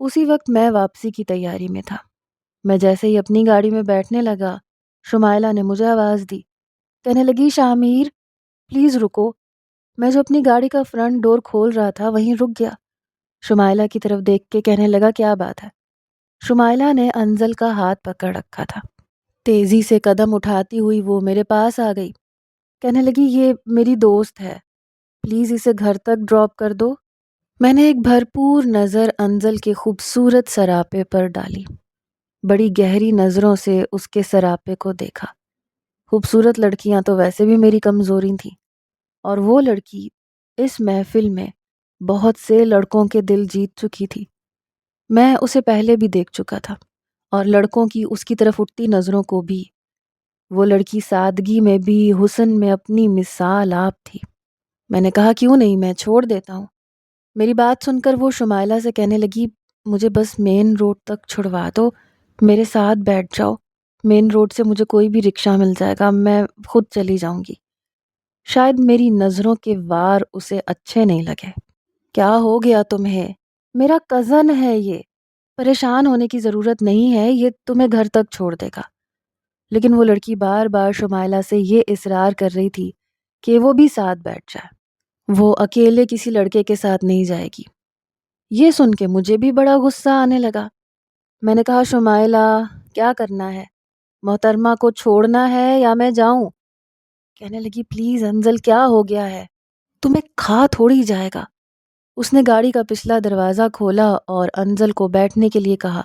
اسی وقت میں واپسی کی تیاری میں تھا۔ میں جیسے ہی اپنی گاڑی میں بیٹھنے لگا، شمائلہ نے مجھے آواز دی، کہنے لگی شامیر پلیز رکو۔ میں جو اپنی گاڑی کا فرنٹ ڈور کھول رہا تھا وہیں رک گیا۔ شمائلہ کی طرف دیکھ کے کہنے لگا کیا بات ہے؟ شمائلہ نے انزل کا ہاتھ پکڑ رکھا تھا۔ تیزی سے قدم اٹھاتی ہوئی وہ میرے پاس آ گئی، کہنے لگی یہ میری دوست ہے، پلیز اسے گھر تک ڈراپ کر دو۔ میں نے ایک بھرپور نظر انزل کے خوبصورت سراپے پر ڈالی، بڑی گہری نظروں سے اس کے سراپے کو دیکھا۔ خوبصورت لڑکیاں تو ویسے بھی میری کمزوری تھیں، اور وہ لڑکی اس محفل میں بہت سے لڑکوں کے دل جیت چکی تھی۔ میں اسے پہلے بھی دیکھ چکا تھا، اور لڑکوں کی اس کی طرف اٹھتی نظروں کو بھی۔ وہ لڑکی سادگی میں بھی، حسن میں اپنی مثال آپ تھی۔ میں نے کہا کیوں نہیں، میں چھوڑ دیتا ہوں۔ میری بات سن کر وہ شمائلہ سے کہنے لگی مجھے بس مین روڈ تک چھڑوا دو، میرے ساتھ بیٹھ جاؤ، مین روڈ سے مجھے کوئی بھی رکشہ مل جائے گا، میں خود چلی جاؤں گی۔ شاید میری نظروں کے وار اسے اچھے نہیں لگے۔ کیا ہو گیا تمہیں؟ میرا کزن ہے یہ، پریشان ہونے کی ضرورت نہیں ہے، یہ تمہیں گھر تک چھوڑ دے گا۔ لیکن وہ لڑکی بار بار شمائلہ سے یہ اصرار کر رہی تھی کہ وہ بھی ساتھ بیٹھ جائے، وہ اکیلے کسی لڑکے کے ساتھ نہیں جائے گی۔ یہ سن کے مجھے بھی بڑا غصہ آنے لگا۔ میں نے کہا شمائلہ کیا کرنا ہے؟ محترمہ کو چھوڑنا ہے یا میں جاؤں؟ کہنے لگی پلیز انزل کیا ہو گیا ہے؟ تمہیں کھا تھوڑی جائے گا۔ اس نے گاڑی کا پچھلا دروازہ کھولا اور انزل کو بیٹھنے کے لیے کہا۔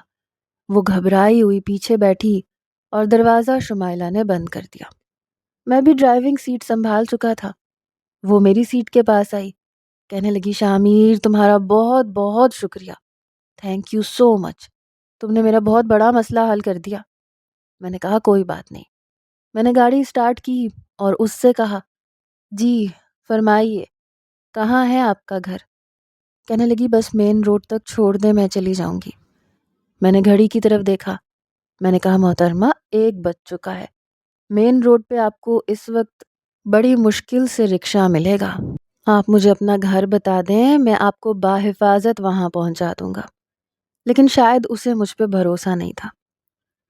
وہ گھبرائی ہوئی پیچھے بیٹھی اور دروازہ شمائلہ نے بند کر دیا۔ میں بھی ڈرائیونگ سیٹ سنبھال چکا تھا۔ وہ میری سیٹ کے پاس آئی، کہنے لگی شامیر تمہارا بہت بہت شکریہ، تھینک یو سو مچ، تم نے میرا بہت بڑا مسئلہ حل کر دیا۔ میں نے کہا کوئی بات نہیں۔ میں نے گاڑی سٹارٹ کی اور اس سے کہا جی فرمائیے، کہاں ہے آپ کا گھر؟ کہنے لگی بس مین روڈ تک چھوڑ دیں، میں چلی جاؤں گی۔ میں نے گھڑی کی طرف دیکھا، میں نے کہا محترمہ 1 بج چکا ہے، مین روڈ پہ آپ کو اس وقت بڑی مشکل سے رکشہ ملے گا، آپ مجھے اپنا گھر بتا دیں، میں آپ کو بحفاظت وہاں پہنچا دوں گا۔ لیکن شاید اسے مجھ پہ بھروسہ نہیں تھا۔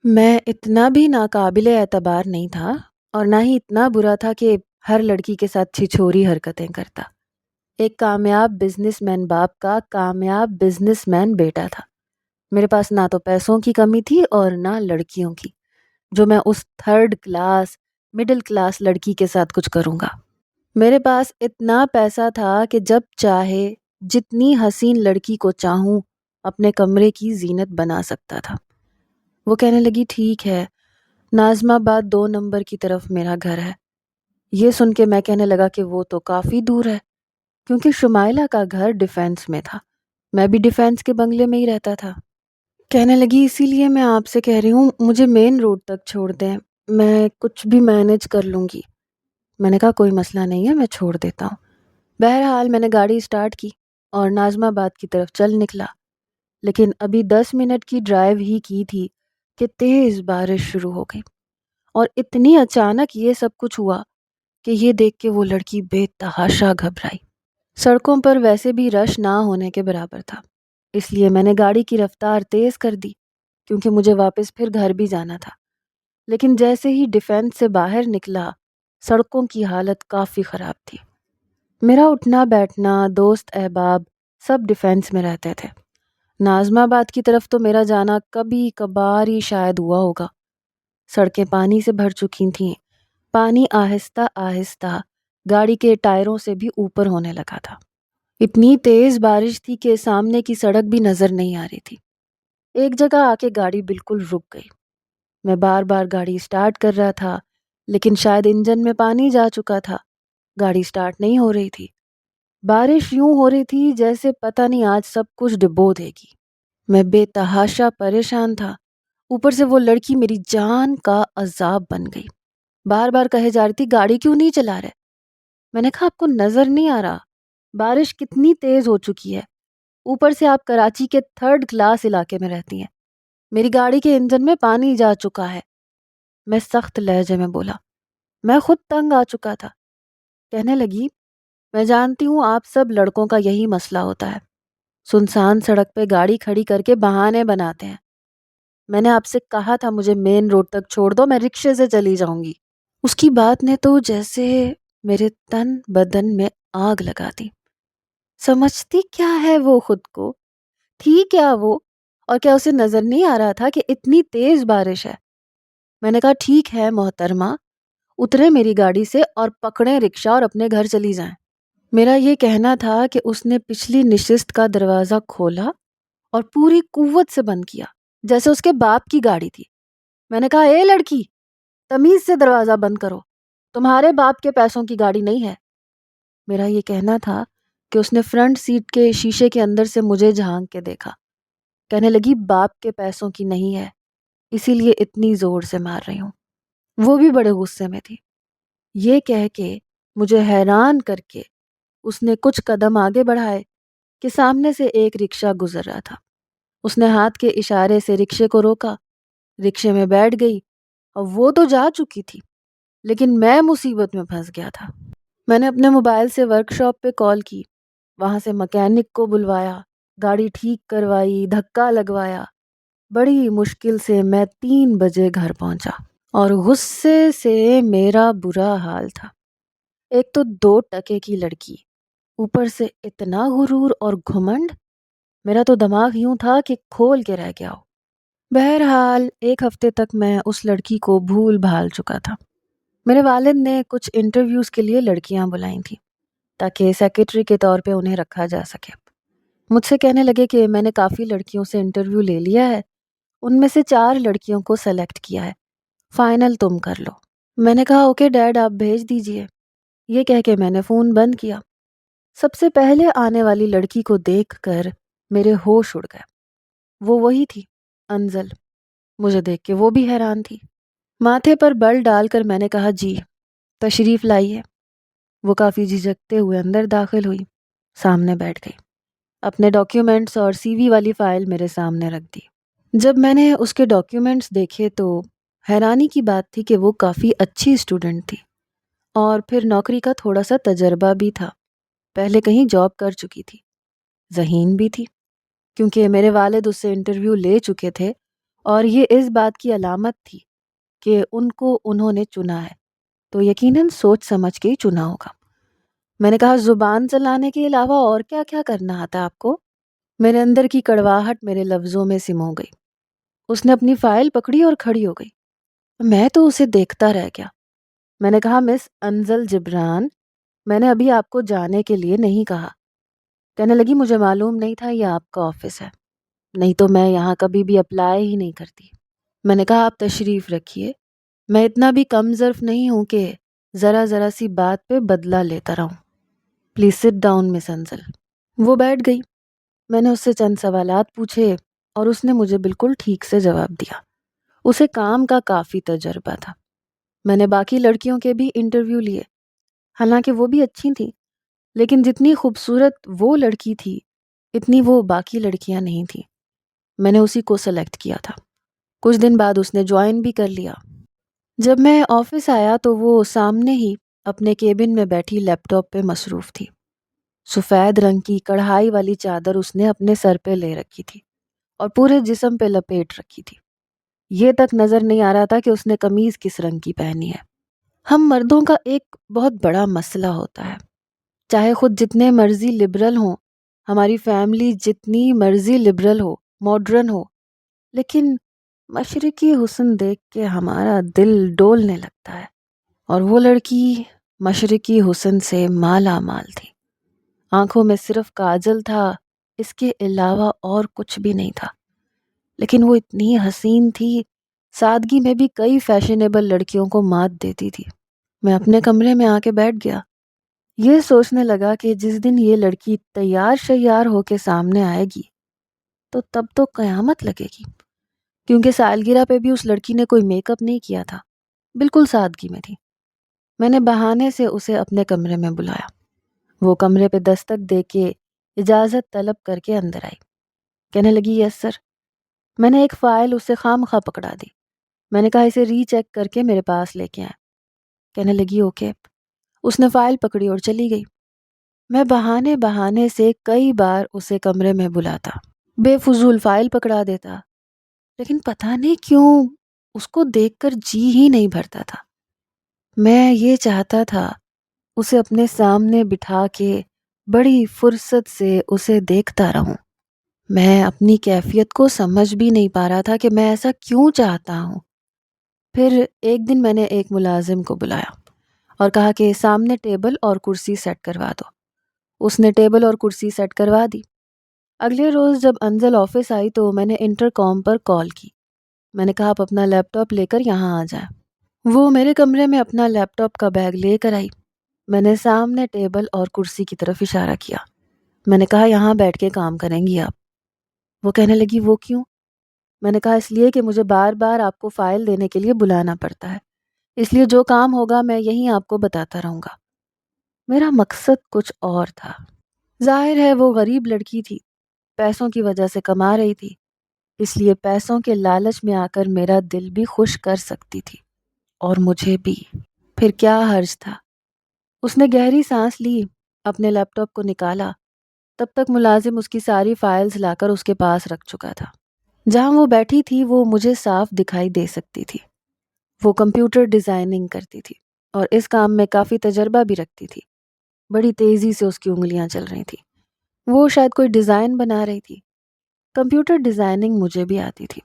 میں اتنا بھی ناقابل اعتبار نہیں تھا، اور نہ ہی اتنا برا تھا کہ ہر لڑکی کے ساتھ چھچھوری حرکتیں کرتا۔ ایک کامیاب بزنس مین باپ کا کامیاب بزنس مین بیٹا تھا۔ میرے پاس نہ تو پیسوں کی کمی تھی اور نہ لڑکیوں کی، جو میں اس 3rd کلاس مڈل کلاس لڑکی کے ساتھ کچھ کروں گا۔ میرے پاس اتنا پیسہ تھا کہ جب چاہے جتنی حسین لڑکی کو چاہوں اپنے کمرے کی زینت بنا سکتا تھا۔ وہ کہنے لگی ٹھیک ہے، ناظم آباد 2 نمبر کی طرف میرا گھر ہے۔ یہ سن کے میں کہنے لگا کہ وہ تو کافی دور ہے، کیونکہ شمائلہ کا گھر ڈیفینس میں تھا، میں بھی ڈیفینس کے بنگلے میں ہی رہتا تھا۔ کہنے لگی اسی لیے میں آپ سے کہہ رہی ہوں مجھے مین روڈ تک چھوڑ دیں، میں کچھ بھی مینج کر لوں گی۔ میں نے کہا کوئی مسئلہ نہیں ہے، میں چھوڑ دیتا ہوں۔ بہرحال میں نے گاڑی سٹارٹ کی اور ناظم آباد کی طرف چل نکلا۔ لیکن ابھی 10 منٹ کی ڈرائیو ہی کی تھی کہ تیز بارش شروع ہو گئی، اور اتنی اچانک یہ سب کچھ ہوا کہ یہ دیکھ کے وہ لڑکی بے تحاشا گھبرائی۔ سڑکوں پر ویسے بھی رش نہ ہونے کے برابر تھا، اس لیے میں نے گاڑی کی رفتار تیز کر دی، کیونکہ مجھے واپس پھر گھر بھی جانا تھا۔ لیکن جیسے ہی ڈیفینس سے باہر نکلا، سڑکوں کی حالت کافی خراب تھی۔ میرا اٹھنا بیٹھنا، دوست احباب سب ڈیفینس میں رہتے تھے۔ ناظم آباد کی طرف تو میرا جانا کبھی کبھار ہی شاید ہوا ہوگا۔ سڑکیں پانی سے بھر چکی تھیں، پانی آہستہ آہستہ گاڑی کے ٹائروں سے بھی اوپر ہونے لگا تھا۔ اتنی تیز بارش تھی کہ سامنے کی سڑک بھی نظر نہیں آ رہی تھی۔ ایک جگہ آ کے گاڑی بالکل رک گئی۔ میں بار بار گاڑی سٹارٹ کر رہا تھا، لیکن شاید انجن میں پانی جا چکا تھا، گاڑی سٹارٹ نہیں ہو رہی تھی۔ بارش یوں ہو رہی تھی جیسے پتہ نہیں آج سب کچھ ڈبو دے گی۔ میں بے تحاشا پریشان تھا، اوپر سے وہ لڑکی میری جان کا عذاب بن گئی۔ بار بار کہے جا رہی تھی گاڑی کیوں نہیں چلا رہے؟ میں نے کہا آپ کو نظر نہیں آ رہا بارش کتنی تیز ہو چکی ہے؟ اوپر سے آپ کراچی کے 3rd کلاس علاقے میں رہتی ہیں، میری گاڑی کے انجن میں پانی جا چکا ہے۔ میں سخت لہجے میں بولا، میں خود تنگ آ چکا تھا۔ کہنے لگی میں جانتی ہوں آپ سب لڑکوں کا یہی مسئلہ ہوتا ہے، سنسان سڑک پہ گاڑی کھڑی کر کے بہانے بناتے ہیں۔ میں نے آپ سے کہا تھا مجھے مین روڈ تک چھوڑ دو، میں رکشے سے چلی جاؤں گی۔ اس کی بات نے تو جیسے میرے تن بدن میں آگ لگا دی۔ سمجھتی کیا ہے وہ خود کو؟ تھی کیا وہ؟ اور کیا اسے نظر نہیں آ رہا تھا کہ اتنی تیز بارش ہے؟ میں نے کہا ٹھیک ہے محترمہ، اترے میری گاڑی سے اور پکڑیں رکشہ اور اپنے گھر چلی جائیں۔ میرا یہ کہنا تھا کہ اس نے پچھلی نشست کا دروازہ کھولا اور پوری قوت سے بند کیا جیسے اس کے باپ کی گاڑی تھی۔ میں نے کہا اے لڑکی، تمیز سے دروازہ بند کرو، تمہارے باپ کے پیسوں کی گاڑی نہیں ہے۔ میرا یہ کہنا تھا کہ اس نے فرنٹ سیٹ کے شیشے کے اندر سے مجھے جھانک کے دیکھا۔ کہنے لگی باپ کے پیسوں کی نہیں ہے، اسی لیے اتنی زور سے مار رہی ہوں۔ وہ بھی بڑے غصے میں تھی۔ یہ کہہ کے مجھے حیران کر کے اس نے کچھ قدم آگے بڑھائے کہ سامنے سے ایک رکشہ گزر رہا تھا۔ اس نے ہاتھ کے اشارے سے رکشے کو روکا، رکشے میں بیٹھ گئی اور وہ تو جا چکی تھی، لیکن میں مصیبت میں پھنس گیا تھا۔ میں نے اپنے موبائل سے ورک شاپ پہ کال کی، وہاں سے مکینک کو بلوایا، گاڑی ٹھیک کروائی، دھکا لگوایا۔ بڑی مشکل سے میں 3 بجے گھر پہنچا اور غصے سے میرا برا حال تھا۔ ایک تو 2 ٹکے کی لڑکی، اوپر سے اتنا غرور اور گھمنڈ، میرا تو دماغ یوں تھا کہ کھول کے رہ گیا ہو۔ بہرحال 1 ہفتے تک میں اس لڑکی کو بھول بھال چکا تھا۔ میرے والد نے کچھ انٹرویوز کے لیے لڑکیاں بلائیں تھیں تاکہ سیکریٹری کے طور پہ انہیں رکھا جا سکے۔ مجھ سے کہنے لگے کہ میں نے کافی لڑکیوں سے انٹرویو لے لیا ہے، ان میں سے 4 لڑکیوں کو سلیکٹ کیا ہے، فائنل تم کر لو۔ میں نے کہا اوکے ڈیڈ، آپ بھیج دیجئے۔ یہ کہہ کے میں نے فون بند کیا۔ سب سے پہلے آنے والی لڑکی کو دیکھ کر میرے ہوش اڑ گئے۔ وہ وہی تھی، انزل۔ مجھے دیکھ کے وہ بھی حیران تھی۔ ماتھے پر بل ڈال کر میں نے کہا جی تشریف لائیے۔ وہ کافی جھجکتے ہوئے اندر داخل ہوئی، سامنے بیٹھ گئی، اپنے ڈاکیومنٹس اور سی وی والی فائل میرے سامنے رکھ دی۔ جب میں نے اس کے ڈاکیومنٹس دیکھے تو حیرانی کی بات تھی کہ وہ کافی اچھی اسٹوڈنٹ تھی اور پھر نوکری کا تھوڑا سا تجربہ بھی تھا، پہلے کہیں جاب کر چکی تھی، ذہین بھی تھی کیونکہ میرے والد اس سے انٹرویو لے چکے تھے اور یہ اس بات کی علامت تھی کہ ان کو انہوں نے چنا ہے تو یقیناً سوچ سمجھ کے ہی چنا ہوگا۔ میں نے کہا زبان چلانے کے علاوہ اور کیا کیا کرنا آتا آپ کو؟ میرے اندر کی کڑواہٹ میرے لفظوں میں سمو گئی۔ اس نے اپنی فائل پکڑی اور کھڑی ہو گئی۔ میں تو اسے دیکھتا رہ گیا۔ میں نے کہا مس انزل جبران، میں نے ابھی آپ کو جانے کے لیے نہیں کہا۔ کہنے لگی مجھے معلوم نہیں تھا یہ آپ کا آفس ہے، نہیں تو میں یہاں کبھی بھی اپلائی ہی نہیں کرتی۔ میں نے کہا آپ تشریف رکھیے، میں اتنا بھی کم ظرف نہیں ہوں کہ ذرا ذرا سی بات پہ بدلہ لیتا رہوں۔ پلیز سٹ ڈاؤن مس انزل۔ وہ بیٹھ گئی۔ میں نے اس سے چند سوالات پوچھے اور اس نے مجھے بالکل ٹھیک سے جواب دیا۔ اسے کام کا کافی تجربہ تھا۔ میں نے باقی لڑکیوں کے بھی انٹرویو لیے، حالانکہ وہ بھی اچھی تھیں، لیکن جتنی خوبصورت وہ لڑکی تھی اتنی وہ باقی لڑکیاں نہیں تھیں۔ میں نے اسی کو سلیکٹ کیا تھا۔ کچھ دن بعد اس نے جوائن بھی کر لیا۔ جب میں آفس آیا تو وہ سامنے ہی اپنے کیبن میں بیٹھی لیپ ٹاپ پہ مصروف تھی۔ سفید رنگ کی کڑھائی والی چادر اس نے اپنے سر پہ لے رکھی تھی اور پورے جسم پہ لپیٹ رکھی تھی۔ یہ تک نظر نہیں آ رہا تھا کہ اس نے قمیض کس رنگ کی پہنی ہے۔ ہم مردوں کا ایک بہت بڑا مسئلہ ہوتا ہے، چاہے خود جتنے مرضی لبرل ہوں، ہماری فیملی جتنی مرضی لبرل ہو، ماڈرن ہو، لیکن مشرقی حسن دیکھ کے ہمارا دل ڈولنے لگتا ہے، اور وہ لڑکی مشرقی حسن سے مالا مال تھی۔ آنکھوں میں صرف کاجل تھا، اس کے علاوہ اور کچھ بھی نہیں تھا، لیکن وہ اتنی حسین تھی، سادگی میں بھی کئی فیشنیبل لڑکیوں کو مات دیتی تھی۔ میں اپنے کمرے میں آ کے بیٹھ گیا، یہ سوچنے لگا کہ جس دن یہ لڑکی تیار شیار ہو کے سامنے آئے گی تو تب تو قیامت لگے گی، کیونکہ سالگرہ پہ بھی اس لڑکی نے کوئی میک اپ نہیں کیا تھا، بالکل سادگی میں تھی۔ میں نے بہانے سے اسے اپنے کمرے میں بلایا۔ وہ کمرے پہ دستک دے کے اجازت طلب کر کے اندر آئی۔ کہنے لگی یس سر۔ میں نے ایک فائل اسے خواہ پکڑا دی۔ میں نے کہا اسے ری چیک کر کے میرے پاس لے کے آئیں۔ کہنے لگی اوکے۔ اس نے فائل پکڑی اور چلی گئی۔ میں بہانے بہانے سے کئی بار اسے کمرے میں بلاتا، بے فضول فائل پکڑا دیتا، لیکن پتہ نہیں کیوں اس کو دیکھ کر جی ہی نہیں بھرتا تھا۔ میں یہ چاہتا تھا اسے اپنے سامنے بٹھا کے بڑی فرصت سے اسے دیکھتا رہوں۔ میں اپنی کیفیت کو سمجھ بھی نہیں پا رہا تھا کہ میں ایسا کیوں چاہتا ہوں۔ پھر ایک دن میں نے ایک ملازم کو بلایا اور کہا کہ سامنے ٹیبل اور کرسی سیٹ کروا دو۔ اس نے ٹیبل اور کرسی سیٹ کروا دی۔ اگلے روز جب انجل آفس آئی تو میں نے انٹر کام پر کال کی۔ میں نے کہا آپ اپنا لیپ ٹاپ لے کر یہاں آ جائیں۔ وہ میرے کمرے میں اپنا لیپ ٹاپ کا بیگ لے کر آئی۔ میں نے سامنے ٹیبل اور کرسی کی طرف اشارہ کیا۔ میں نے کہا یہاں بیٹھ کے کام کریں گی آپ۔ وہ کہنے لگی وہ کیوں؟ میں نے کہا اس لیے کہ مجھے بار بار آپ کو فائل دینے کے لیے بلانا پڑتا ہے، اس لیے جو کام ہوگا میں یہیں آپ کو بتاتا رہوں گا۔ میرا مقصد کچھ اور تھا۔ ظاہر ہے وہ غریب لڑکی تھی، پیسوں کی وجہ سے کما رہی تھی، اس لیے پیسوں کے لالچ میں آ کر میرا دل بھی خوش کر سکتی تھی، اور مجھے بھی۔ پھر کیا حرج تھا؟ اس نے گہری سانس لی، اپنے لیپ ٹاپ کو نکالا۔ تب تک ملازم اس کی ساری فائلز لا کر اس کے پاس رکھ چکا تھا۔ جہاں وہ بیٹھی تھی وہ مجھے صاف دکھائی دے سکتی تھی۔ وہ کمپیوٹر ڈیزائننگ کرتی تھی اور اس کام میں کافی تجربہ بھی رکھتی تھی۔ بڑی تیزی سے اس کی انگلیاں چل رہی تھیں۔ وہ شاید کوئی ڈیزائن بنا رہی تھی۔ کمپیوٹر ڈیزائننگ مجھے بھی آتی تھی۔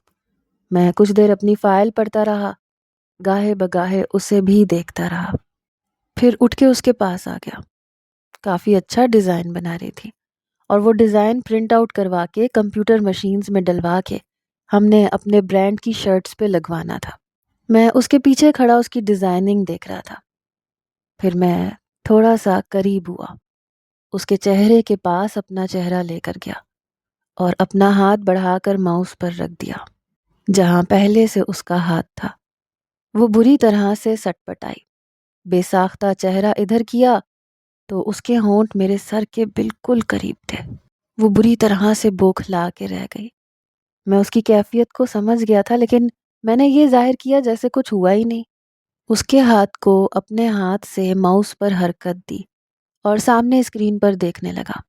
میں کچھ دیر اپنی فائل پڑھتا رہا، گاہے بگاہے اسے بھی دیکھتا رہا۔ پھر اٹھ کے اس کے پاس آ گیا۔ کافی اچھا ڈیزائن بنا رہی تھی، اور وہ ڈیزائن پرنٹ آؤٹ کروا کے کمپیوٹر مشینز میں ڈلوا کے ہم نے اپنے برانڈ کی شرٹس پہ لگوانا تھا۔ میں اس کے پیچھے کھڑا اس کی ڈیزائننگ دیکھ رہا تھا۔ پھر میں تھوڑا سا قریب ہوا، اس کے چہرے کے پاس اپنا چہرہ لے کر گیا اور اپنا ہاتھ بڑھا کر ماؤس پر رکھ دیا جہاں پہلے سے اس کا ہاتھ تھا۔ وہ بری طرح سے سٹ پٹائی، بے ساختہ چہرہ ادھر کیا تو اس کے ہونٹ میرے سر کے بالکل قریب تھے۔ وہ بری طرح سے بوکھلا کے رہ گئی۔ میں اس کی کیفیت کو سمجھ گیا تھا، لیکن میں نے یہ ظاہر کیا جیسے کچھ ہوا ہی نہیں۔ اس کے ہاتھ کو اپنے ہاتھ سے ماؤس پر حرکت دی اور سامنے اسکرین پر دیکھنے لگا۔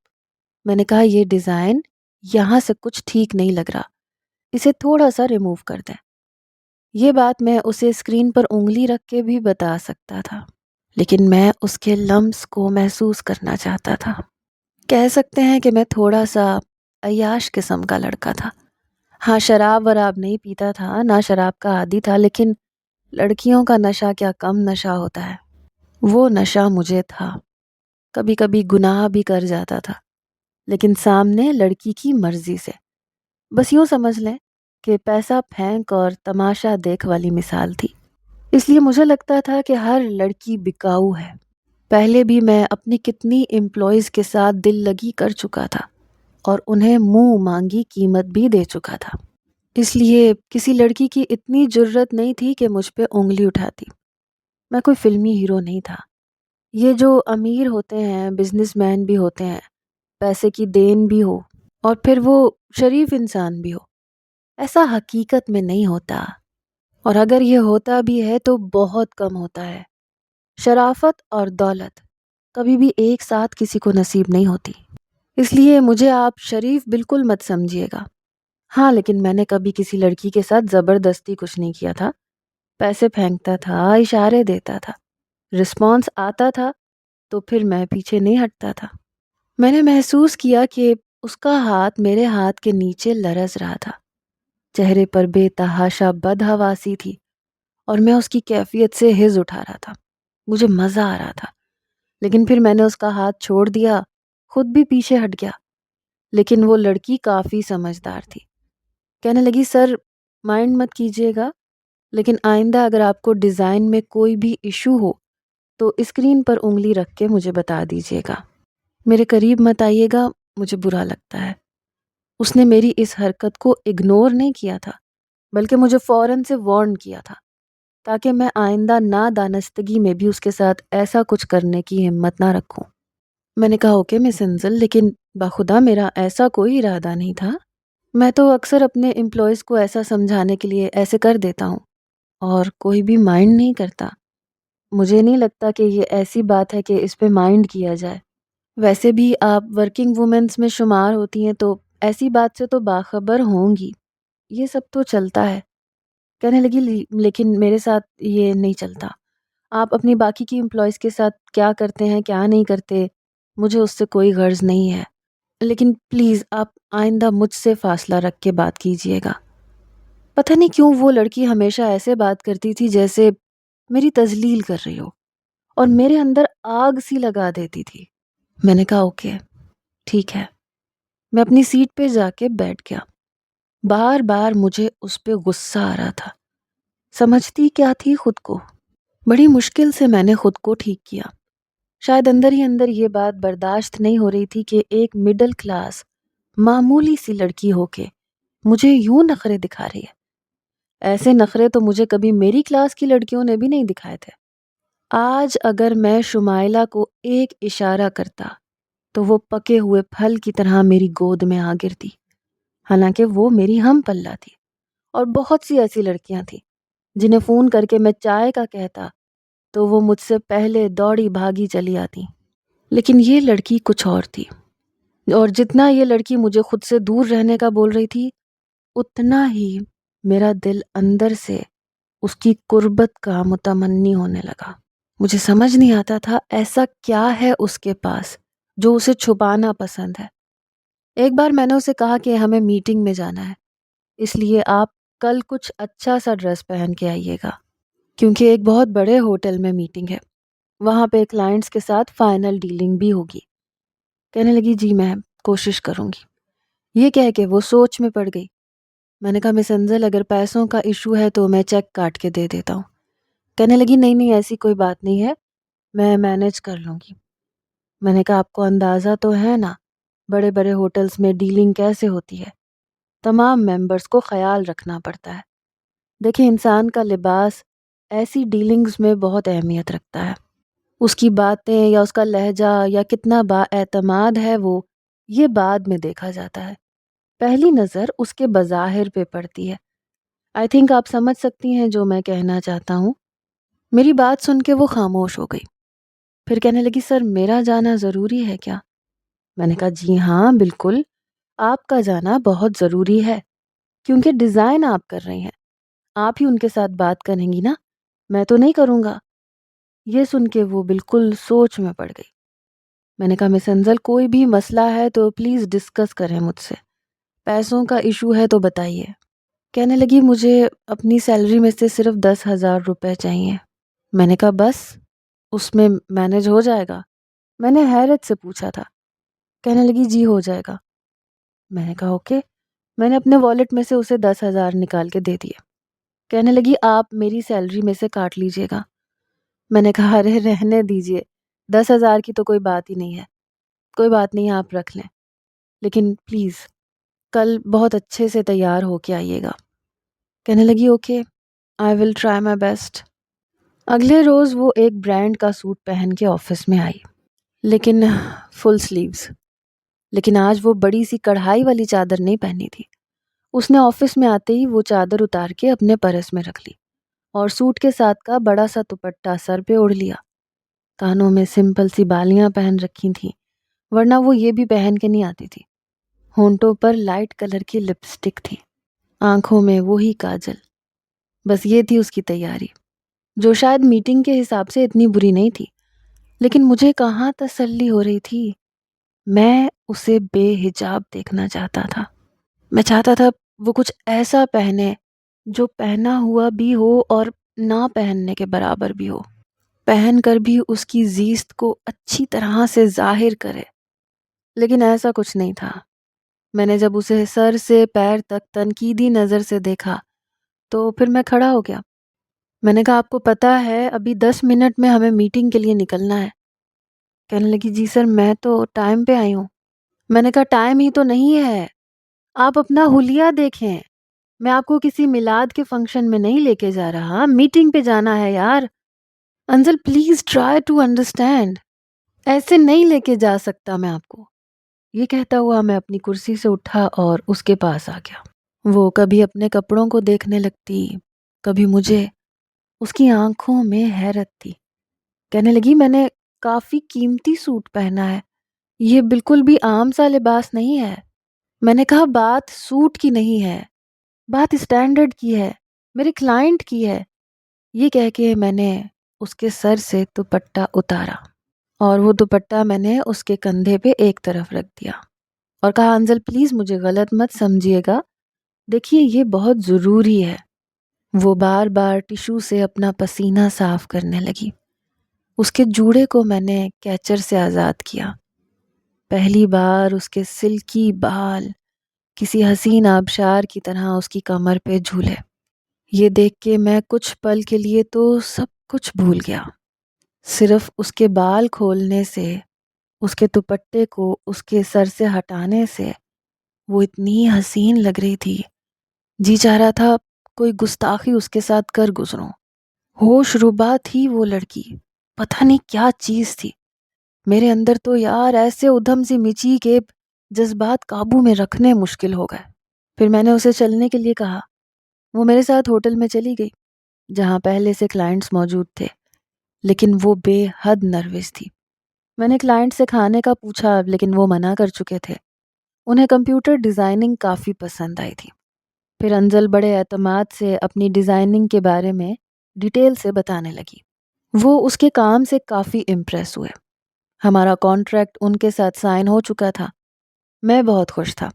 میں نے کہا یہ ڈیزائن یہاں سے کچھ ٹھیک نہیں لگ رہا، اسے تھوڑا سا ریموو کر دیں۔ یہ بات میں اسے اسکرین پر انگلی رکھ کے بھی بتا سکتا تھا، لیکن میں اس کے لمس کو محسوس کرنا چاہتا تھا۔ کہہ سکتے ہیں کہ میں تھوڑا سا عیاش قسم کا لڑکا تھا۔ ہاں، شراب وراب نہیں پیتا تھا، نہ شراب کا عادی تھا، لیکن لڑکیوں کا نشہ کیا کم نشہ ہوتا ہے۔ وہ نشہ مجھے تھا۔ کبھی کبھی گناہ بھی کر جاتا تھا، لیکن سامنے لڑکی کی مرضی سے۔ بس یوں سمجھ لیں کہ پیسہ پھینک اور تماشا دیکھ والی مثال تھی۔ اس لیے مجھے لگتا تھا کہ ہر لڑکی بکاؤ ہے۔ پہلے بھی میں اپنی کتنی امپلائیز کے ساتھ دل لگی کر چکا تھا اور انہیں منہ مانگی قیمت بھی دے چکا تھا۔ اس لیے کسی لڑکی کی اتنی جرت نہیں تھی کہ مجھ پہ انگلی اٹھاتی۔ میں کوئی فلمی ہیرو نہیں تھا۔ یہ جو امیر ہوتے ہیں، بزنس مین بھی ہوتے ہیں، پیسے کی دین بھی ہو اور پھر وہ شریف انسان بھی ہو، ایسا حقیقت میں نہیں ہوتا، اور اگر یہ ہوتا بھی ہے تو بہت کم ہوتا ہے۔ شرافت اور دولت کبھی بھی ایک ساتھ کسی کو نصیب نہیں ہوتی۔ اس لیے مجھے آپ شریف بالکل مت سمجھیے گا۔ ہاں، لیکن میں نے کبھی کسی لڑکی کے ساتھ زبردستی کچھ نہیں کیا تھا۔ پیسے پھینکتا تھا، اشارے دیتا تھا، رسپانس آتا تھا تو پھر میں پیچھے نہیں ہٹتا تھا۔ میں نے محسوس کیا کہ اس کا ہاتھ میرے ہاتھ کے نیچے لرز رہا تھا۔ چہرے پر بے تحاشا بدحواسی تھی اور میں اس کی کیفیت سے حز اٹھا رہا تھا۔ مجھے مزہ آ رہا تھا، لیکن پھر میں نے اس کا ہاتھ چھوڑ دیا، خود بھی پیچھے ہٹ گیا۔ لیکن وہ لڑکی کافی سمجھدار تھی۔ کہنے لگی سر مائنڈ مت کیجیے گا، لیکن آئندہ اگر آپ کو ڈیزائن میں کوئی بھی ایشو ہو تو اسکرین پر انگلی رکھ کے مجھے بتا دیجیے گا، میرے قریب مت آئیے گا، مجھے برا لگتا ہے۔ اس نے میری اس حرکت کو اگنور نہیں کیا تھا، بلکہ مجھے فوراً سے وارن کیا تھا تاکہ میں آئندہ نادانستگی میں بھی اس کے ساتھ ایسا کچھ کرنے کی ہمت نہ رکھوں۔ میں نے کہا اوکے مس انزل، لیکن بخدا میرا ایسا کوئی ارادہ نہیں تھا۔ میں تو اکثر اپنے امپلائیز کو ایسا سمجھانے کے لیے ایسے کر دیتا ہوں اور کوئی بھی مائنڈ نہیں کرتا۔ مجھے نہیں لگتا کہ یہ ایسی بات ہے کہ اس پہ مائنڈ کیا جائے۔ ویسے بھی آپ ورکنگ وومنس میں شمار ہوتی ہیں تو ایسی بات سے تو باخبر ہوں گی، یہ سب تو چلتا ہے۔ کہنے لگی لیکن میرے ساتھ یہ نہیں چلتا۔ آپ اپنی باقی کی امپلائیز کے ساتھ کیا کرتے ہیں کیا نہیں کرتے، مجھے اس سے کوئی غرض نہیں ہے، لیکن پلیز آپ آئندہ مجھ سے فاصلہ رکھ کے بات کیجیے گا۔ پتہ نہیں کیوں وہ لڑکی ہمیشہ ایسے بات کرتی تھی جیسے میری تذلیل کر رہی ہو، اور میرے اندر آگ سی لگا دیتی تھی۔ میں نے کہا اوکے ٹھیک ہے۔ میں اپنی سیٹ پہ جا کے بیٹھ گیا۔ بار بار مجھے اس پہ غصہ آ رہا تھا۔ سمجھتی کیا تھی خود کو؟ بڑی مشکل سے میں نے خود کو ٹھیک کیا۔ شاید اندر ہی اندر یہ بات برداشت نہیں ہو رہی تھی کہ ایک مڈل کلاس معمولی سی لڑکی ہو کے مجھے یوں نخرے دکھا رہی ہے۔ ایسے نخرے تو مجھے کبھی میری کلاس کی لڑکیوں نے بھی نہیں دکھائے تھے۔ آج اگر میں شمائلہ کو ایک اشارہ کرتا تو وہ پکے ہوئے پھل کی طرح میری گود میں آ گرتی، حالانکہ وہ میری ہم پلہ تھی، اور بہت سی ایسی لڑکیاں تھیں جنہیں فون کر کے میں چائے کا کہتا تو وہ مجھ سے پہلے دوڑی بھاگی چلی آتی، لیکن یہ لڑکی کچھ اور تھی، اور جتنا یہ لڑکی مجھے خود سے دور رہنے کا بول رہی تھی اتنا ہی میرا دل اندر سے اس کی قربت کا متمنی ہونے لگا۔ مجھے سمجھ نہیں آتا تھا ایسا کیا ہے اس کے پاس جو اسے چھپانا پسند ہے۔ ایک بار میں نے اسے کہا کہ ہمیں میٹنگ میں جانا ہے، اس لیے آپ کل کچھ اچھا سا ڈریس پہن کے آئیے گا، کیونکہ ایک بہت بڑے ہوٹل میں میٹنگ ہے، وہاں پہ کلائنٹس کے ساتھ فائنل ڈیلنگ بھی ہوگی۔ کہنے لگی جی میں کوشش کروں گی۔ یہ کہہ کے وہ سوچ میں پڑ گئی۔ میں نے کہا مس انزل اگر پیسوں کا ایشو ہے تو میں چیک کاٹ کے دے دیتا ہوں۔ کہنے لگی نہیں نہیں ایسی کوئی بات نہیں ہے، میں مینیج کر لوں گی۔ میں نے کہا آپ کو اندازہ تو ہے نا بڑے بڑے ہوٹلز میں ڈیلنگ کیسے ہوتی ہے، تمام ممبرز کو خیال رکھنا پڑتا ہے۔ دیکھیں انسان کا لباس ایسی ڈیلنگز میں بہت اہمیت رکھتا ہے، اس کی باتیں یا اس کا لہجہ یا کتنا با اعتماد ہے وہ، یہ بعد میں دیکھا جاتا ہے، پہلی نظر اس کے بظاہر پہ پڑتی ہے۔ آئی تھنک آپ سمجھ سکتی ہیں جو میں کہنا چاہتا ہوں۔ میری بات سن کے وہ خاموش ہو گئی، پھر کہنے لگی سر میرا جانا ضروری ہے کیا؟ میں نے کہا جی ہاں بالکل، آپ کا جانا بہت ضروری ہے، کیونکہ ڈیزائن آپ کر رہی ہیں، آپ ہی ان کے ساتھ بات کریں گی نا، میں تو نہیں کروں گا۔ یہ سن کے وہ بالکل سوچ میں پڑ گئی۔ میں نے کہا مس انزل کوئی بھی مسئلہ ہے تو پلیز ڈسکس کریں مجھ سے، پیسوں کا ایشو ہے تو بتائیے۔ کہنے لگی مجھے اپنی سیلری میں سے صرف 10,000 روپے چاہیے۔ میں نے کہا بس اس میں مینج ہو جائے گا؟ میں نے حیرت سے پوچھا تھا۔ کہنے لگی جی ہو جائے گا۔ میں نے کہا اوکے۔ میں نے اپنے والیٹ میں سے اسے 10,000 نکال کے دے دیے۔ کہنے لگی آپ میری سیلری میں سے کاٹ لیجئے گا۔ میں نے کہا ارے رہنے دیجئے، 10,000 کی تو کوئی بات ہی نہیں ہے، کوئی بات نہیں آپ رکھ لیں، لیکن پلیز کل بہت اچھے سے تیار ہو کے آئیے گا۔ کہنے لگی okay I will try my best. اگلے روز وہ ایک برانڈ کا سوٹ پہن کے آفس میں آئی، لیکن فل سلیوز، لیکن آج وہ بڑی سی کڑھائی والی چادر نہیں پہنی تھی۔ اس نے آفس میں آتے ہی وہ چادر اتار کے اپنے پرس میں رکھ لی اور سوٹ کے ساتھ کا بڑا سا دوپٹہ سر پہ اوڑھ لیا۔ کانوں میں سمپل سی بالیاں پہن رکھی تھیں، ورنہ وہ یہ بھی پہن کے نہیں آتی تھی۔ ہونٹوں پر لائٹ کلر کی لپسٹک تھی، آنکھوں میں وہی کاجل۔ بس یہ تھی اس کی تیاری، جو شاید میٹنگ کے حساب سے اتنی بری نہیں تھی، لیکن مجھے کہاں تسلی ہو رہی تھی۔ میں اسے بے حجاب دیکھنا چاہتا تھا۔ میں چاہتا تھا وہ کچھ ایسا پہنے جو پہنا ہوا بھی ہو اور نہ پہننے کے برابر بھی ہو، پہن کر بھی اس کی زیست کو اچھی طرح سے ظاہر کرے، لیکن ایسا کچھ نہیں تھا۔ میں نے جب اسے سر سے پیر تک تنقیدی نظر سے دیکھا تو پھر میں کھڑا ہو گیا۔ میں نے کہا آپ کو پتہ ہے ابھی 10 منٹ میں ہمیں میٹنگ کے لیے نکلنا ہے۔ کہنے لگی جی سر میں تو ٹائم پہ آئی ہوں۔ میں نے کہا ٹائم ہی تو نہیں ہے، آپ اپنا حلیہ دیکھیں، میں آپ کو کسی میلاد کے فنکشن میں نہیں لے کے جا رہا، میٹنگ پہ جانا ہے یار۔ انزل پلیز ٹرائی ٹو انڈرسٹینڈ، ایسے نہیں لے کے جا سکتا میں آپ کو۔ یہ کہتا ہوا میں اپنی کرسی سے اٹھا اور اس کے پاس آ گیا۔ وہ کبھی اپنے کپڑوں کو دیکھنے لگتی، کبھی مجھے۔ اس کی آنکھوں میں حیرت تھی۔ کہنے لگی میں نے کافی قیمتی سوٹ پہنا ہے، یہ بالکل بھی عام سا لباس نہیں ہے۔ میں نے کہا بات سوٹ کی نہیں ہے، بات اسٹینڈرڈ کی ہے، میرے کلائنٹ کی ہے۔ یہ کہہ کے میں نے اس کے سر سے دوپٹہ اتارا اور وہ دوپٹہ میں نے اس کے کندھے پہ ایک طرف رکھ دیا اور کہا انزل پلیز مجھے غلط مت سمجھیے گا، دیکھیے یہ بہت ضروری ہے۔ وہ بار بار ٹیشو سے اپنا پسینہ صاف کرنے لگی۔ اس کے جوڑے کو میں نے کیچر سے آزاد کیا۔ پہلی بار اس کے سلکی بال کسی حسین آبشار کی طرح اس کی کمر پہ جھولے۔ یہ دیکھ کے میں کچھ پل کے لیے تو سب کچھ بھول گیا۔ صرف اس کے بال کھولنے سے، اس کے دوپٹے کو اس کے سر سے ہٹانے سے وہ اتنی حسین لگ رہی تھی، جی چاہ رہا تھا کوئی گستاخی اس کے ساتھ کر گزروں۔ ہوش ربا تھی وہ لڑکی، پتہ نہیں کیا چیز تھی۔ میرے اندر تو یار ایسے ادھم سی مچی کہ جذبات قابو میں رکھنے مشکل ہو گئے۔ پھر میں نے اسے چلنے کے لیے کہا۔ وہ میرے ساتھ ہوٹل میں چلی گئی جہاں پہلے سے کلائنٹس موجود تھے، لیکن وہ بے حد نروس تھی۔ میں نے کلائنٹ سے کھانے کا پوچھا لیکن وہ منع کر چکے تھے۔ انہیں کمپیوٹر ڈیزائننگ کافی پسند آئی تھی۔ پھر انزل بڑے اعتماد سے اپنی ڈیزائننگ کے بارے میں ڈیٹیل سے بتانے لگی۔ وہ اس کے کام سے کافی امپریس ہوئے۔ ہمارا کانٹریکٹ ان کے ساتھ سائن ہو چکا تھا۔ میں بہت خوش تھا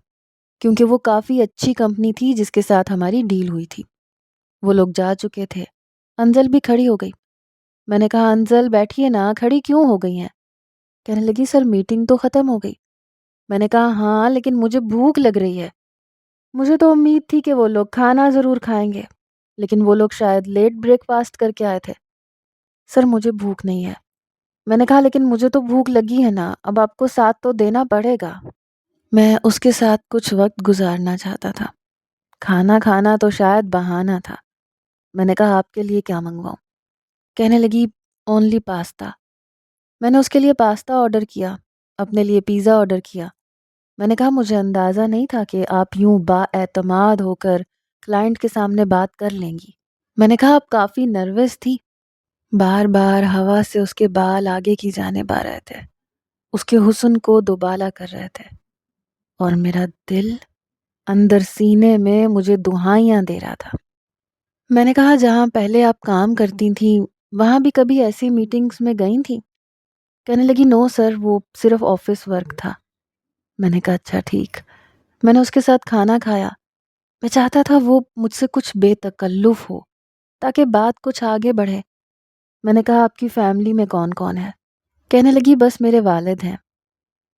کیونکہ وہ کافی اچھی کمپنی تھی جس کے ساتھ ہماری ڈیل ہوئی تھی۔ وہ لوگ جا چکے تھے۔ انزل بھی کھڑی ہو گئی۔ میں نے کہا انزل بیٹھیے نا، کھڑی کیوں ہو گئی ہیں؟ کہنے لگی سر میٹنگ تو ختم ہو گئی۔ میں نے کہا ہاں لیکن مجھے بھوک لگ رہی ہے۔ مجھے تو امید تھی کہ وہ لوگ کھانا ضرور کھائیں گے، لیکن وہ لوگ شاید لیٹ بریک فاسٹ کر کے آئے تھے۔ سر مجھے بھوک نہیں ہے۔ میں نے کہا لیکن مجھے تو بھوک لگی ہے نا، اب آپ کو ساتھ تو دینا پڑے گا۔ میں اس کے ساتھ کچھ وقت گزارنا چاہتا تھا۔ کھانا کھانا تو شاید بہانہ تھا۔ میں نے کہا آپ کے لیے کیا منگواؤں؟ کہنے لگی اونلی پاستا۔ میں نے اس کے لیے پاستا آرڈر کیا، اپنے لیے پیزا آرڈر کیا۔ میں نے کہا مجھے اندازہ نہیں تھا کہ آپ یوں با اعتماد ہو کر کلائنٹ کے سامنے بات کر لیں گی۔ میں نے کہا آپ کافی نروس تھی۔ بار بار ہوا سے اس کے بال آگے کی جانب آ رہے تھے، اس کے حسن کو دوبالا کر رہے تھے، اور میرا دل اندر سینے میں مجھے دہائیاں دے رہا تھا۔ میں نے کہا جہاں پہلے آپ کام کرتی تھیں وہاں بھی کبھی ایسی میٹنگز میں گئی تھیں؟ کہنے لگی نو سر، وہ صرف آفس ورک تھا۔ میں نے کہا اچھا ٹھیک۔ میں نے اس کے ساتھ کھانا کھایا۔ میں چاہتا تھا وہ مجھ سے کچھ بے تکلف ہو تاکہ بات کچھ آگے بڑھے۔ میں نے کہا آپ کی فیملی میں کون کون ہے؟ کہنے لگی بس میرے والد ہیں۔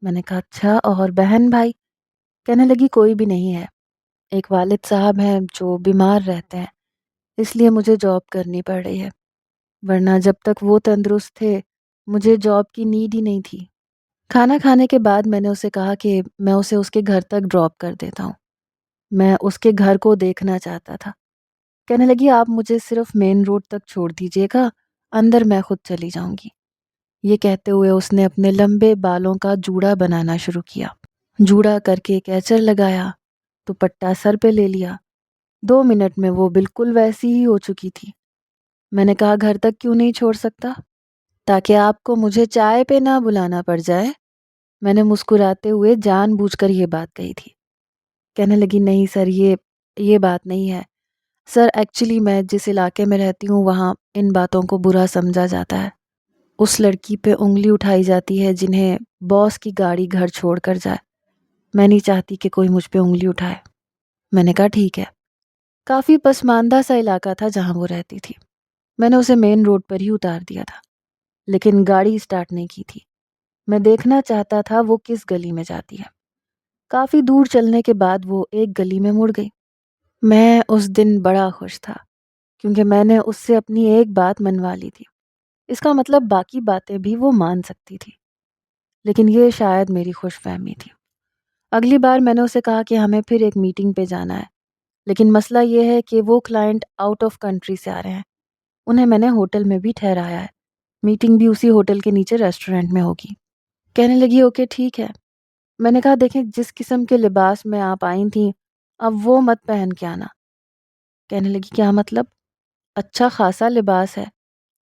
میں نے کہا اچھا، اور بہن بھائی؟ کہنے لگی کوئی بھی نہیں ہے۔ ایک والد صاحب ہیں جو بیمار رہتے ہیں، اس لیے مجھے جاب کرنی پڑ رہی ہے، ورنہ جب تک وہ تندرست تھے مجھے جاب کی نیڈ ہی نہیں تھی۔ کھانا کھانے کے بعد میں نے اسے کہا کہ میں اسے اس کے گھر تک ڈراپ کر دیتا ہوں، میں اس کے گھر کو دیکھنا چاہتا تھا۔ کہنے لگی آپ مجھے صرف مین روڈ تک چھوڑ دیجیے گا، اندر میں خود چلی جاؤں گی۔ یہ کہتے ہوئے اس نے اپنے لمبے بالوں کا جوڑا بنانا شروع کیا۔ جوڑا کر کے کیچر لگایا، دوپٹہ سر پہ لے لیا۔ 2 منٹ میں وہ بالکل ویسی ہی ہو چکی تھی۔ میں نے کہا گھر تک کیوں نہیں چھوڑ سکتا تاکہ آپ کو مجھے چائے پہ نہ بلانا پڑ جائے؟ میں نے مسکراتے ہوئے جان بوجھ کر یہ بات کہی تھی۔ کہنے لگی نہیں سر، یہ بات نہیں ہے سر، ایکچولی میں جس علاقے میں رہتی ہوں وہاں ان باتوں کو برا سمجھا جاتا ہے۔ اس لڑکی پہ انگلی اٹھائی جاتی ہے جنہیں باس کی گاڑی گھر چھوڑ کر جائے۔ میں نہیں چاہتی کہ کوئی مجھ پہ انگلی اٹھائے۔ میں نے کہا ٹھیک ہے۔ کافی پسماندہ سا علاقہ تھا جہاں وہ رہتی تھی۔ میں نے اسے مین روڈ پر ہی اتار دیا تھا، لیکن گاڑی سٹارٹ نہیں کی تھی۔ میں دیکھنا چاہتا تھا وہ کس گلی میں جاتی ہے۔ کافی دور چلنے کے بعد وہ ایک گلی میں مڑ گئی۔ میں اس دن بڑا خوش تھا کیونکہ میں نے اس سے اپنی ایک بات منوا لی تھی۔ اس کا مطلب باقی باتیں بھی وہ مان سکتی تھی، لیکن یہ شاید میری خوش فہمی تھی۔ اگلی بار میں نے اسے کہا کہ ہمیں پھر ایک میٹنگ پہ جانا ہے، لیکن مسئلہ یہ ہے کہ وہ کلائنٹ آؤٹ آف کنٹری سے آ رہے ہیں، انہیں میں نے ہوٹل میں بھی ٹھہرایا ہے، میٹنگ بھی اسی ہوٹل کے نیچے ریسٹورنٹ میں ہوگی۔ کہنے لگی اوکے ٹھیک ہے۔ میں نے کہا دیکھیں جس قسم کے لباس میں آپ آئی تھیں اب وہ مت پہن کے آنا۔ کہنے لگی کیا مطلب؟ اچھا خاصا لباس ہے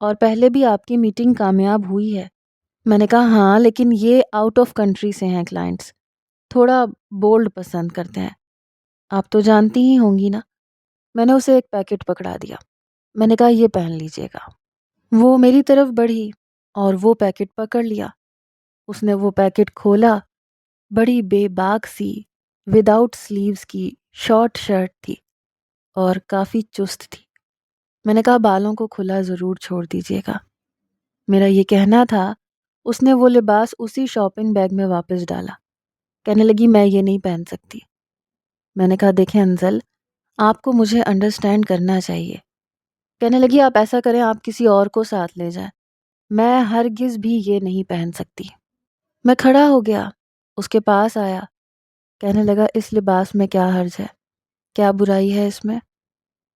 اور پہلے بھی آپ کی میٹنگ کامیاب ہوئی ہے۔ میں نے کہا ہاں، لیکن یہ آؤٹ آف کنٹری سے ہیں کلائنٹس، تھوڑا بولڈ پسند کرتے ہیں، آپ تو جانتی ہی ہوں گی نا۔ میں نے اسے ایک پیکٹ پکڑا دیا، میں نے کہا یہ پہن لیجئے گا۔ وہ میری طرف بڑھی اور وہ پیکٹ پکڑ لیا۔ اس نے وہ پیکٹ کھولا، بڑی بے باک سی وداؤٹ سلیوز کی شارٹ شرٹ تھی اور کافی چست تھی۔ میں نے کہا بالوں کو کھلا ضرور چھوڑ دیجیے گا۔ میرا یہ کہنا تھا، اس نے وہ لباس اسی شاپنگ بیگ میں واپس ڈالا، کہنے لگی میں یہ نہیں پہن سکتی۔ میں نے کہا دیکھیں انزل، آپ کو مجھے انڈرسٹینڈ کرنا چاہیے۔ کہنے لگی آپ ایسا کریں، آپ کسی اور کو ساتھ لے جائیں، میں ہرگز بھی یہ نہیں پہن سکتی۔ میں کھڑا ہو گیا، اس کے پاس آیا، کہنے لگا اس لباس میں کیا حرج ہے، کیا برائی ہے اس میں؟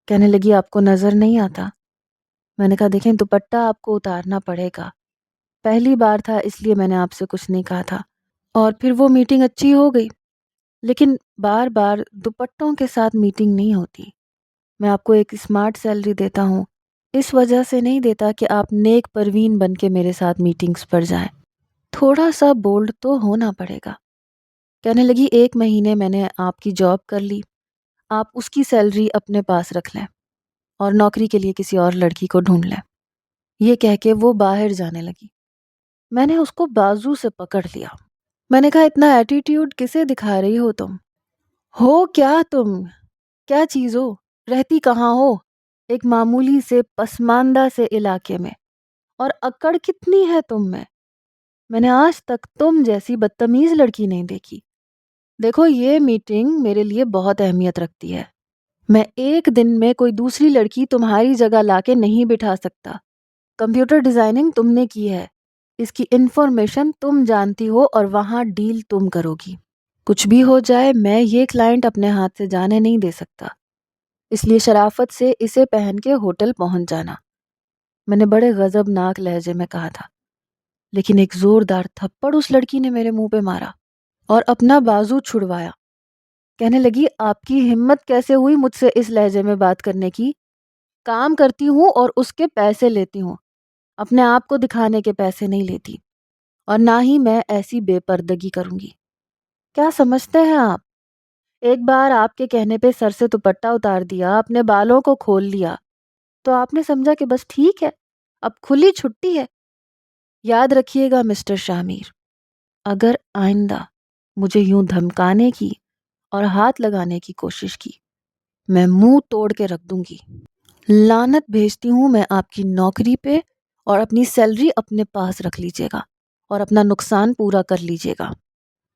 کہنے لگی آپ کو نظر نہیں آتا؟ میں نے کہا دیکھیں دوپٹہ آپ کو اتارنا پڑے گا، پہلی بار تھا اس لیے میں نے آپ سے کچھ نہیں کہا تھا، اور پھر وہ میٹنگ اچھی ہو گئی، لیکن بار بار دوپٹوں کے ساتھ میٹنگ نہیں ہوتی۔ میں آپ کو ایک اسمارٹ سیلری دیتا ہوں، اس وجہ سے نہیں دیتا کہ آپ نیک پروین بن کے میرے ساتھ میٹنگز پر جائیں، تھوڑا سا بولڈ تو ہونا پڑے گا۔ کہنے لگی 1 مہینے میں نے آپ کی جاب کر لی، آپ اس کی سیلری اپنے پاس رکھ لیں اور نوکری کے لیے کسی اور لڑکی کو ڈھونڈ لیں۔ یہ کہہ کے وہ باہر جانے لگی۔ میں نے اس کو بازو سے پکڑ لیا، میں نے کہا اتنا ایٹیٹیوڈ کسے دکھا رہی ہو تم؟ ہو کیا تم؟ کیا چیز ہو؟ رہتی کہاں ہو؟ ایک معمولی سے پسماندہ سے علاقے میں، اور اکڑ کتنی ہے تم میں؟ میں نے آج تک تم جیسی بدتمیز لڑکی نہیں دیکھی۔ دیکھو یہ میٹنگ میرے لیے بہت اہمیت رکھتی ہے، میں ایک دن میں کوئی دوسری لڑکی تمہاری جگہ لا کے نہیں بٹھا سکتا۔ کمپیوٹر ڈیزائننگ تم نے کی ہے، اس کی انفارمیشن تم جانتی ہو اور وہاں ڈیل تم کرو گی۔ کچھ بھی ہو جائے میں یہ کلائنٹ اپنے ہاتھ سے جانے نہیں دے سکتا، اس لیے شرافت سے اسے پہن کے ہوٹل پہنچ جانا۔ میں نے بڑے غضبناک لہجے میں کہا تھا، لیکن ایک زوردار تھپڑ اس لڑکی نے میرے منہ پہ مارا اور اپنا بازو چھڑوایا۔ کہنے لگی آپ کی ہمت کیسے ہوئی مجھ سے اس لہجے میں بات کرنے کی؟ کام کرتی ہوں اور اس کے پیسے لیتی ہوں، اپنے آپ کو دکھانے کے پیسے نہیں لیتی، اور نہ ہی میں ایسی بے پردگی کروں گی۔ کیا سمجھتے ہیں آپ؟ ایک بار آپ کے کہنے پہ سر سے دوپٹہ اتار دیا، اپنے بالوں کو کھول لیا، تو آپ نے سمجھا کہ بس ٹھیک ہے، اب کھلی چھٹی ہے۔ یاد رکھیے گا مسٹر شاہ میر، اگر آئندہ مجھے یوں دھمکانے کی اور ہاتھ لگانے کی کوشش کی، میں منہ توڑ کے رکھ دوں گی۔ لعنت بھیجتی ہوں میں آپ کی نوکری پہ، اور اپنی سیلری اپنے پاس رکھ لیجیے گا اور اپنا نقصان پورا کر لیجیے گا۔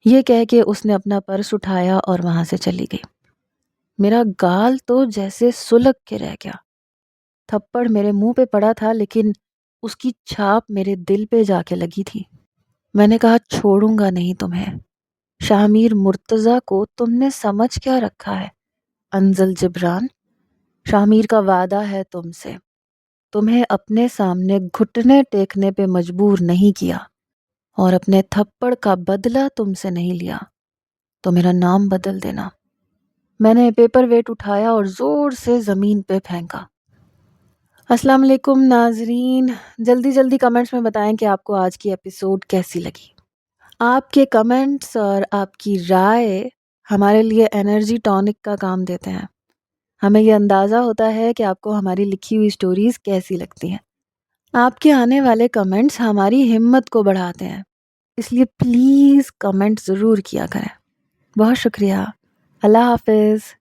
یہ کہہ کے اس نے اپنا پرس اٹھایا اور وہاں سے چلی گئی۔ میرا گال تو جیسے سلگ کے رہ گیا۔ تھپڑ میرے منہ پہ پڑا تھا لیکن اس کی چھاپ میرے دل پہ جا کے لگی تھی۔ میں نے کہا چھوڑوں گا نہیں تمہیں۔ شاہ میر مرتضیٰ کو تم نے سمجھ کیا رکھا ہے انزل جبران؟ شاہ میر کا وعدہ ہے تم سے، تمہیں اپنے سامنے گھٹنے ٹیکنے پہ مجبور نہیں کیا، اور اپنے تھپڑ کا بدلہ تم سے نہیں لیا، تو میرا نام بدل دینا۔ میں نے پیپر ویٹ اٹھایا اور زور سے زمین پہ پھینکا۔ السلام علیکم ناظرین، جلدی جلدی کمنٹس میں بتائیں کہ آپ کو آج کی ایپیسوڈ کیسی لگی۔ آپ کے کمنٹس اور آپ کی رائے ہمارے لیے انرجی ٹونک کا کام دیتے ہیں، ہمیں یہ اندازہ ہوتا ہے کہ آپ کو ہماری لکھی ہوئی سٹوریز کیسی لگتی ہیں۔ آپ کے آنے والے کمنٹس ہماری ہمت کو بڑھاتے ہیں، اس لیے پلیز کمنٹ ضرور کیا کریں۔ بہت شکریہ، اللہ حافظ۔